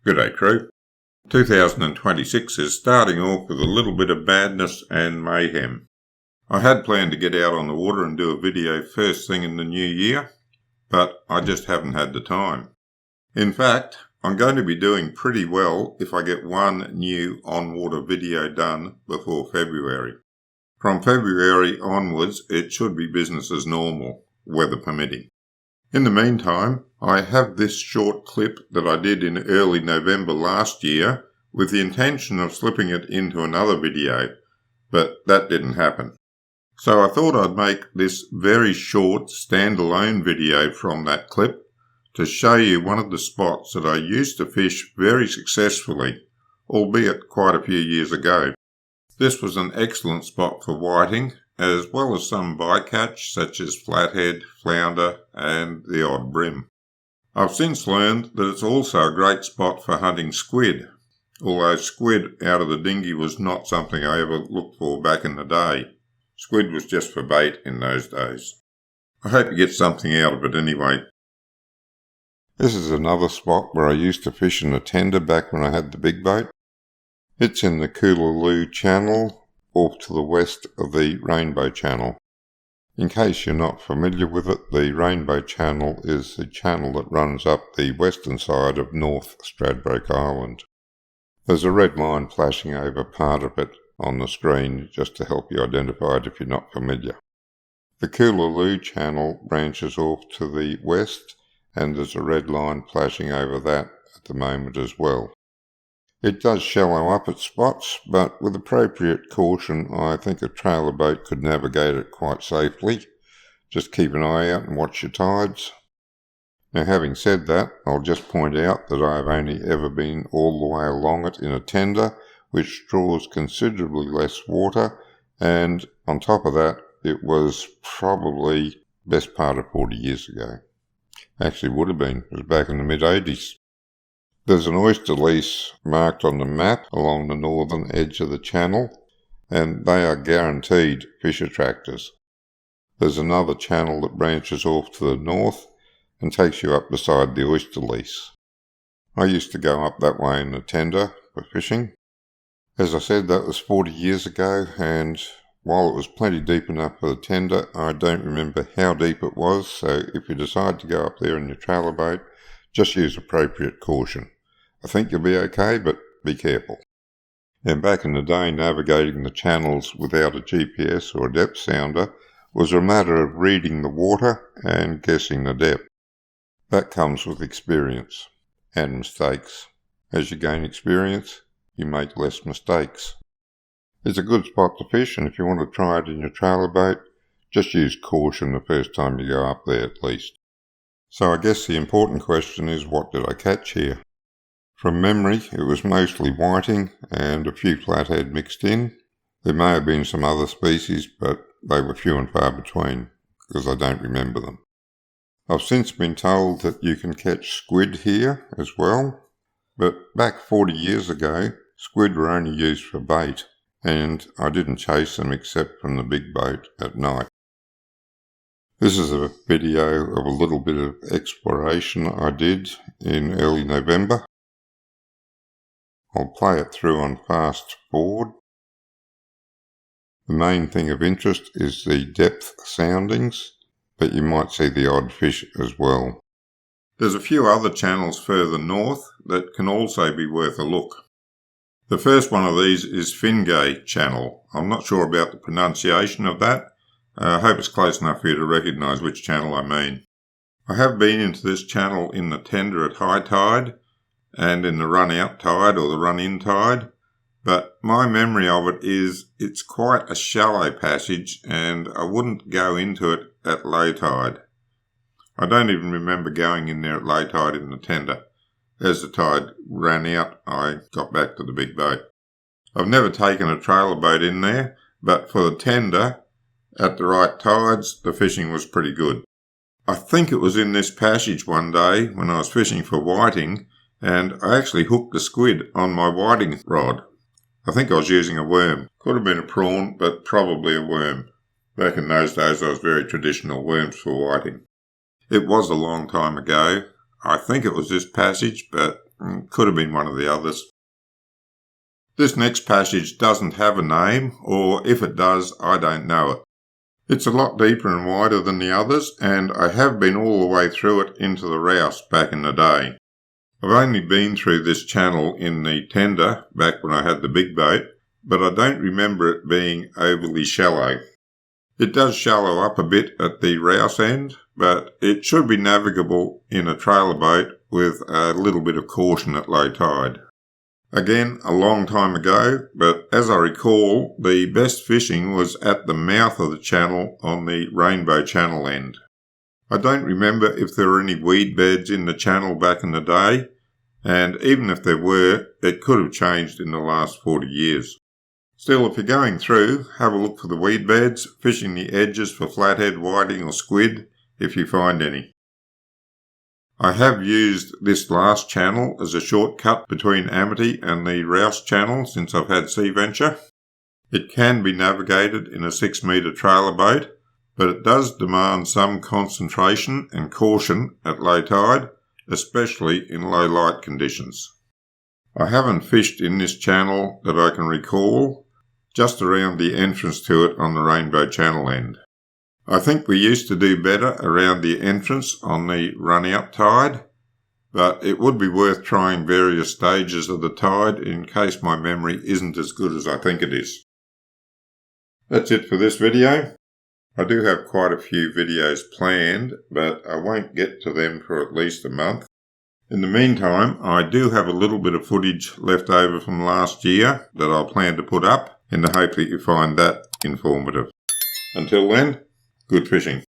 G'day crew. 2026 is starting off with a little bit of badness and mayhem. I had planned to get out on the water and do a video first thing in the new year, but I just haven't had the time. In fact, I'm going to be doing pretty well if I get one new on-water video done before February. From February onwards, it should be business as normal, weather permitting. In the meantime, I have this short clip that I did in early November last year with the intention of slipping it into another video, but that didn't happen. So I thought I'd make this very short standalone video from that clip to show you one of the spots that I used to fish very successfully, albeit quite a few years ago. This was an excellent spot for whiting, as well as some bycatch such as flathead, flounder and the odd brim. I've since learned that it's also a great spot for hunting squid, although squid out of the dinghy was not something I ever looked for back in the day. Squid was just for bait in those days. I hope you get something out of it anyway. This is another spot where I used to fish in a tender back when I had the big boat. It's in the Coolooloo Channel, off to the west of the Rainbow Channel. In case you're not familiar with it, the Rainbow Channel is the channel that runs up the western side of North Stradbroke Island. There's a red line flashing over part of it on the screen just to help you identify it if you're not familiar. The Coolooloo Channel branches off to the west and there's a red line flashing over that at the moment as well. It does shallow up at spots, but with appropriate caution, I think a trailer boat could navigate it quite safely. Just keep an eye out and watch your tides. Now, having said that, I'll just point out that I've only ever been all the way along it in a tender, which draws considerably less water, and on top of that, it was probably best part of 40 years ago. Actually, would have been. It was back in the mid-80s. There's an oyster lease marked on the map along the northern edge of the channel, and they are guaranteed fish attractors. There's another channel that branches off to the north and takes you up beside the oyster lease. I used to go up that way in the tender for fishing. As I said, that was 40 years ago, and while it was plenty deep enough for the tender, I don't remember how deep it was, so if you decide to go up there in your trailer boat, just use appropriate caution. I think you'll be okay, but be careful. And back in the day, navigating the channels without a GPS or a depth sounder was a matter of reading the water and guessing the depth. That comes with experience and mistakes. As you gain experience, you make less mistakes. It's a good spot to fish, and if you want to try it in your trailer boat, just use caution the first time you go up there at least. So I guess the important question is, what did I catch here? From memory, it was mostly whiting and a few flathead mixed in. There may have been some other species, but they were few and far between because I don't remember them. I've since been told that you can catch squid here as well, but back 40 years ago, squid were only used for bait, and I didn't chase them except from the big boat at night. This is a video of a little bit of exploration I did in early November. I'll play it through on fast forward. The main thing of interest is the depth soundings, but you might see the odd fish as well. There's a few other channels further north that can also be worth a look. The first one of these is Fingue Channel. I'm not sure about the pronunciation of that. I hope it's close enough for you to recognise which channel I mean. I have been into this channel in the tender at high tide and in the run-out tide or the run-in tide, but my memory of it is it's quite a shallow passage and I wouldn't go into it at low tide. I don't even remember going in there at low tide in the tender. As the tide ran out, I got back to the big boat. I've never taken a trailer boat in there, but for the tender, at the right tides, the fishing was pretty good. I think it was in this passage one day when I was fishing for whiting, and I actually hooked a squid on my whiting rod. I think I was using a worm. Could have been a prawn, but probably a worm. Back in those days, I was very traditional worms for whiting. It was a long time ago. I think it was this passage, but Could have been one of the others. This next passage doesn't have a name, or if it does, I don't know it. It's a lot deeper and wider than the others, and I have been all the way through it into the Rouse back in the day. I've only been through this channel in the tender, back when I had the big boat, but I don't remember it being overly shallow. It does shallow up a bit at the Rouse end, but it should be navigable in a trailer boat with a little bit of caution at low tide. Again, a long time ago, but as I recall, the best fishing was at the mouth of the channel on the Rainbow Channel end. I don't remember if there were any weed beds in the channel back in the day, and even if there were, it could have changed in the last 40 years. Still, if you're going through, have a look for the weed beds, fishing the edges for flathead, whiting or squid, if you find any. I have used this last channel as a shortcut between Amity and the Rouse channel since I've had Sea Venture. It can be navigated in a 6-metre trailer boat, but it does demand some concentration and caution at low tide, especially in low light conditions. I haven't fished in this channel that I can recall, just around the entrance to it on the Rainbow Channel end. I think we used to do better around the entrance on the run-out tide, but it would be worth trying various stages of the tide in case my memory isn't as good as I think it is. That's it for this video. I do have quite a few videos planned, but I won't get to them for at least a month. In the meantime, I do have a little bit of footage left over from last year that I'll plan to put up in the hope that you find that informative. Until then, good fishing.